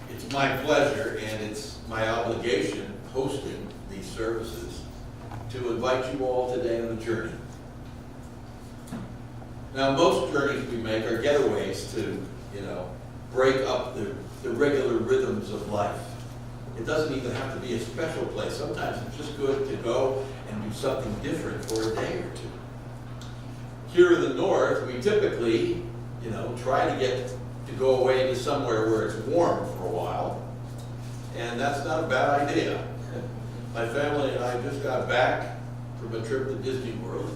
It's my pleasure and it's my obligation hosting these services to invite you all today on a journey. Now, most journeys we make are getaways to, break up the regular rhythms of life. It doesn't even have to be a special place. Sometimes it's just good to go and do something different for a day or two. Here in the north, we typically, try to get to go away to somewhere where it's warm for a while. And that's not a bad idea. My family and I just got back from a trip to Disney World.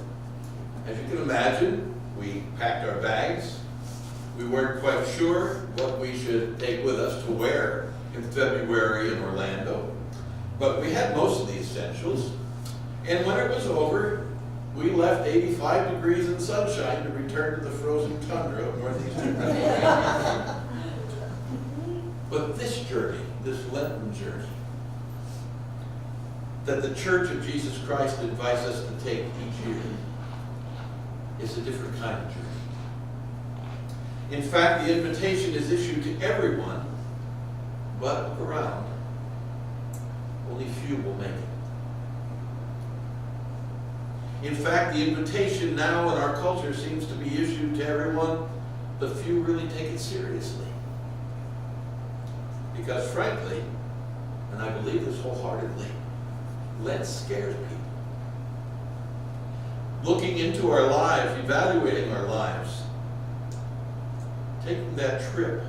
As you can imagine, we packed our bags. We weren't quite sure what we should take with us to wear in February in Orlando, but we had most of the essentials. And when it was over, we left 85 degrees in sunshine to return to the frozen tundra of northeastern Pennsylvania. But this journey, this Lenten journey, that the Church of Jesus Christ invites us to take each year is a different kind of journey. In fact, the invitation is issued to everyone, but look around. Only few will make it. In fact, the invitation now in our culture seems to be issued to everyone, but few really take it seriously. Because frankly, and I believe this wholeheartedly, Lent scares people. Looking into our lives, evaluating our lives, taking that trip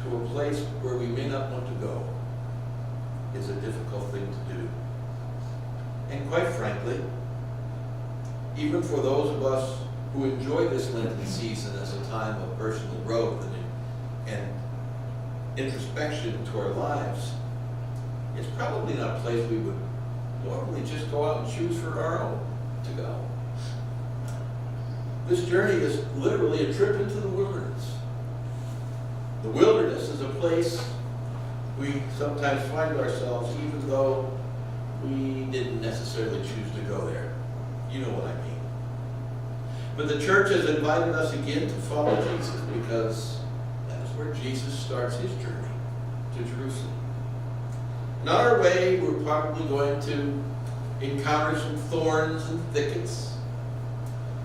to a place where we may not want to go is a difficult thing to do. And quite frankly, even for those of us who enjoy this Lenten season as a time of personal growth and introspection into our lives, it's probably not a place we would normally just go out and choose for our own to go. This journey is literally a trip into the wilderness. The wilderness is a place we sometimes find ourselves even though we didn't necessarily choose to go there. You know what I mean. But the church has invited us again to follow Jesus because that is where Jesus starts his journey to Jerusalem. And on our way, we're probably going to encounter some thorns and thickets.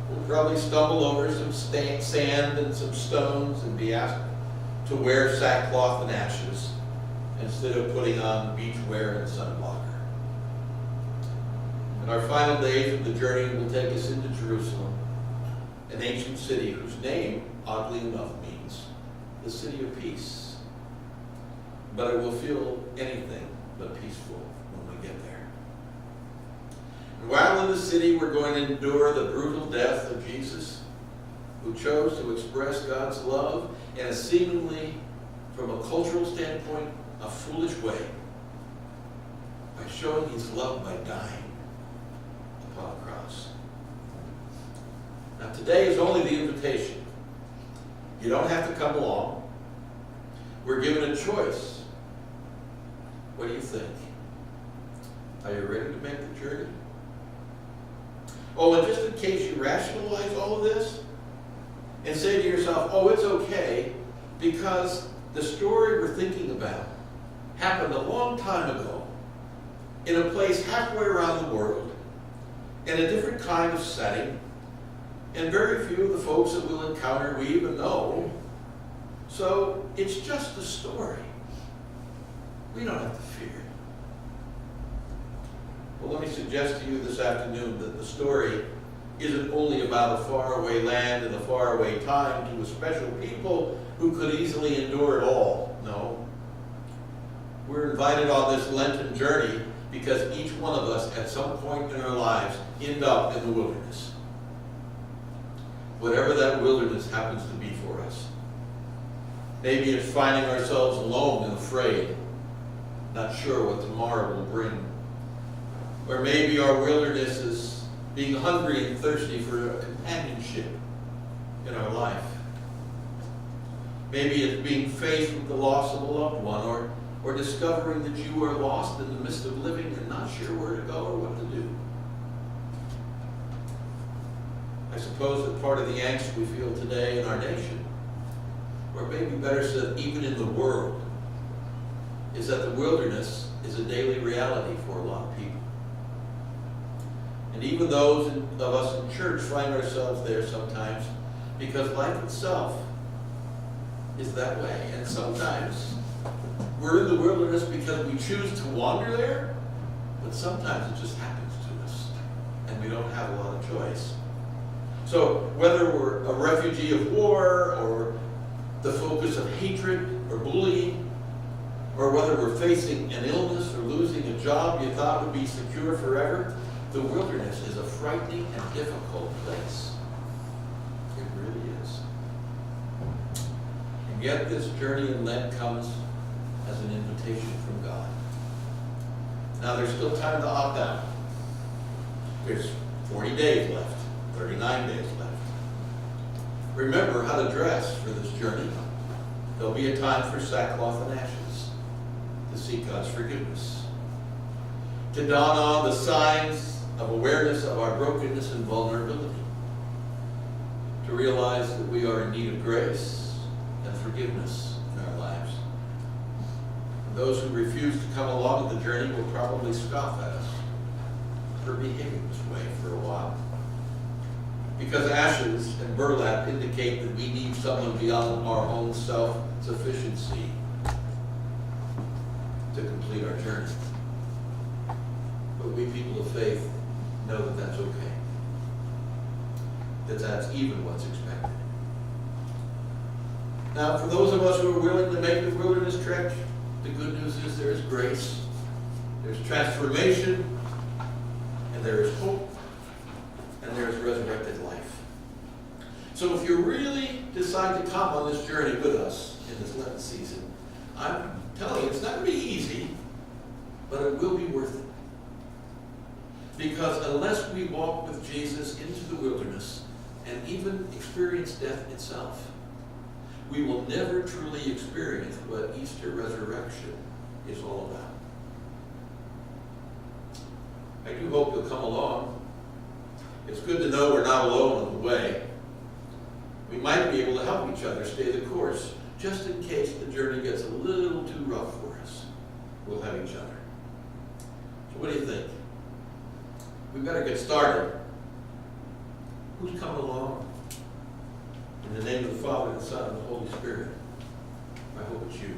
We'll probably stumble over some sand and some stones and be asked to wear sackcloth and ashes instead of putting on beach wear and sunblocker. And our final days of the journey will take us into Jerusalem, an ancient city whose name, oddly enough, means the city of peace. But it will feel anything but peaceful when we get there. And while in the city, we're going to endure the brutal death of Jesus, who chose to express God's love in a seemingly, from a cultural standpoint, a foolish way, by showing his love by dying upon a cross. Now today is only the invitation. You don't have to come along. We're given a choice. What do you think? Are you ready to make the journey? Oh, and just in case you rationalize all of this and say to yourself, oh, it's okay, because the story we're thinking about happened a long time ago in a place halfway around the world, in a different kind of setting, and very few of the folks that we'll encounter we even know. So it's just a story. We don't have to fear. Well, let me suggest to you this afternoon that the story isn't only about a faraway land and a faraway time to a special people who could easily endure it all. No. We're invited on this Lenten journey because each one of us at some point in our lives end up in the wilderness. Whatever that wilderness happens to be for us. Maybe it's finding ourselves alone and afraid, not sure what tomorrow will bring. Or maybe our wilderness is being hungry and thirsty for a companionship in our life. Maybe it's being faced with the loss of a loved one, or discovering that you are lost in the midst of living and not sure where to go or what to do. I suppose that part of the angst we feel today in our nation or maybe better said, even in the world, is that the wilderness is a daily reality for a lot of people. And even those of us in church find ourselves there sometimes because life itself is that way. And sometimes we're in the wilderness because we choose to wander there, but sometimes it just happens to us, and we don't have a lot of choice. So whether we're a refugee of war, or the focus of hatred or bullying, or whether we're facing an illness or losing a job you thought would be secure forever, the wilderness is a frightening and difficult place. It really is. And yet this journey in Lent comes as an invitation from God. Now there's still time to opt out. There's 40 days left, 39 days left. Remember how to dress for this journey. There'll be a time for sackcloth and ashes, to seek God's forgiveness, to dawn on the signs of awareness of our brokenness and vulnerability, to realize that we are in need of grace and forgiveness in our lives. And those who refuse to come along the journey will probably scoff at us for behaving this way for a while, because ashes and burlap indicate that we need someone beyond our own self-sufficiency to complete our journey. But we people of faith know that that's okay, that that's even what's expected. Now, for those of us who are willing to make the wilderness trek, the good news is there is grace, there's transformation, and there is hope, and there is resurrected life. So if you really decide to come on this journey with us in this Lenten season, I'm telling you, it's not going to be easy, but it will be worth it. Because unless we walk with Jesus into the wilderness and even experience death itself, we will never truly experience what Easter resurrection is all about. I do hope you'll come along. It's good to know we're not alone on the way. We might be able to help each other stay the course, just in case the journey gets a little too rough for us. We'll have each other. So what do you think? We better get started. Who's coming along? In the name of the Father, and the Son, and the Holy Spirit. I hope it's you.